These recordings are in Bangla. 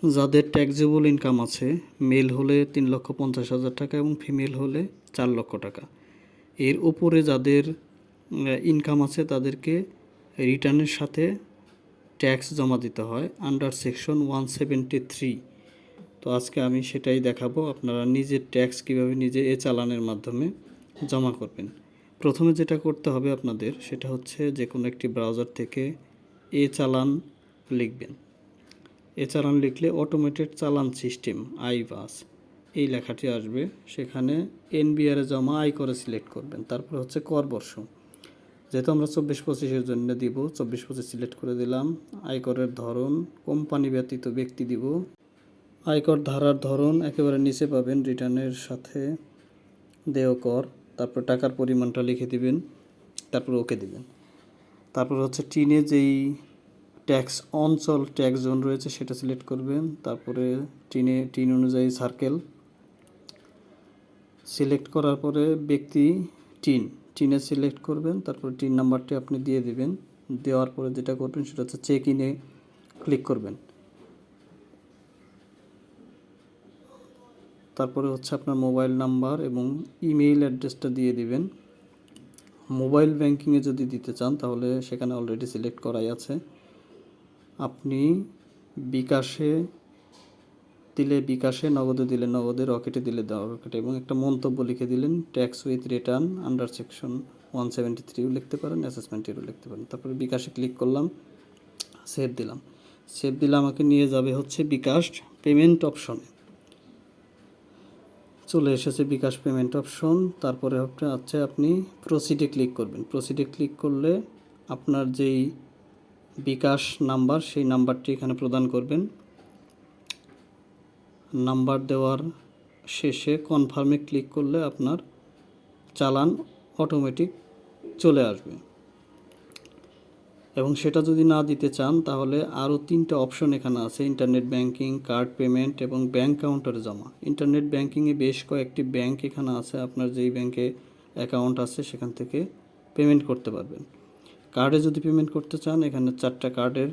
যাদের ট্যাক্সেবল ইনকাম আছে, মেল হলে 3,50,000 টাকা এবং ফিমেল হলে 4 লক্ষ টাকা, এর উপরে যাদের ইনকাম আছে তাদেরকে রিটার্নের সাথে ট্যাক্স জমা দিতে হয় আন্ডার সেকশন 173। তো আজকে আমি সেটাই দেখাবো, আপনারা নিজের ট্যাক্স কীভাবে নিজে চালানের মাধ্যমে জমা করবেন। প্রথমে যেটা করতে হবে আপনাদের সেটা হচ্ছে যে কোনো একটি ব্রাউজার থেকে চালান লিখবেন। চালান লিখলে অটোমেটেড চালান সিস্টেম আইভাস এই লেখাটি আসবে, সেখানে এনবিআরে জমা আয়করে সিলেক্ট করবেন। তারপর হচ্ছে কর বর্ষ, যেহেতু আমরা 24-25-এর জন্য দিব, 24-25 সিলেক্ট করে দিলাম। আয়করের ধরন কোম্পানি ব্যতীত ব্যক্তি দিব। আয়কর ধারার ধরন একেবারে নিচে পাবেন, রিটার্নের সাথে দেয় কর। তারপর টাকার পরিমাণটা লিখে দিবেন, তারপর ওকে দিবেন। তারপর হচ্ছে টিনে যেই ট্যাক্স অঞ্চল ট্যাক্স জোন রয়েছে সেটা সিলেক্ট করবেন। তারপরে টিন অনুযায়ী সার্কেল সিলেক্ট করার পরে ব্যক্তি টিনে সিলেক্ট করবেন। তারপরে টিন নাম্বারটি আপনি দিয়ে দিবেন। দেওয়ার পরে যেটা করবেন সেটা হচ্ছে চেক ইনে ক্লিক করবেন। তারপরে হচ্ছে আপনার মোবাইল নাম্বার এবং ইমেইল অ্যাড্রেসটা দিয়ে দিবেন। মোবাইল ব্যাংকিংয়ে যদি দিতে চান তাহলে সেখানে অলরেডি সিলেক্ট করাই আছে। আপনি বিকাশে দিলে বিকাশে, নগদে দিলে নগদে, রকেটে দিলে রকেটে, এবং একটা মন্তব্য লিখে দিলেন tax with return under section 173 লিখতে পারেন, অ্যাসেসমেন্টেরও লিখতে পারেন। তারপরে বিকাশে ক্লিক করলাম, সেভ দিলাম। সেভ দিলে আমাকে নিয়ে যাবে হচ্ছে বিকাশ পেমেন্ট অপশনে। চলে এসেছে বিকাশ পেমেন্ট অপশন। তারপরে হচ্ছে আপনি প্রসিডে ক্লিক করবেন। প্রসিডে ক্লিক করলে আপনার যেই বিকাশ নাম্বার সেই নাম্বারটি এখানে প্রদান করবেন। নাম্বার দেওয়ার শেষে কনফার্মে ক্লিক করলে আপনার চালান অটোমেটিক চলে আসবে। এবং সেটা যদি না দিতে চান তাহলে আরও 3টা অপশন এখানে আছে, ইন্টারনেট ব্যাংকিং, কার্ড পেমেন্ট এবং ব্যাংক কাউন্টারে জমা। ইন্টারনেট ব্যাংকিংয়ে বেশ কয়েকটি ব্যাংক এখানে আছে, আপনার যেই ব্যাংকে অ্যাকাউন্ট আছে সেখান থেকে পেমেন্ট করতে পারবেন। কার্ডে যদি পেমেন্ট করতে চান এখানে 4টা কার্ডের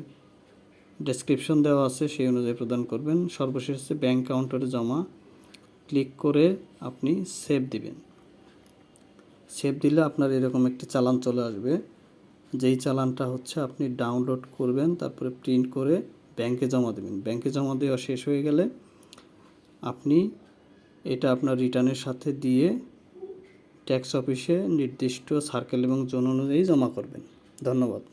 ডেসক্রিপশন দেওয়া আছে, সেই অনুযায়ী প্রদান করবেন। সর্বশেষ হচ্ছে ব্যাংক কাউন্টারে জমা, ক্লিক করে আপনি সেভ দিবেন। সেভ দিলে আপনার এরকম একটি চালান চলে আসবে, যেই চালানটা হচ্ছে আপনি ডাউনলোড করবেন, তারপরে প্রিন্ট করে ব্যাংকে জমা দেবেন। ব্যাংকে জমা দেওয়া শেষ হয়ে গেলে আপনি এটা আপনার রিটার্নের সাথে দিয়ে ট্যাক্স অফিসে নির্দিষ্ট সার্কেল এবং জোন অনুযায়ী জমা করবেন। ধন্যবাদ।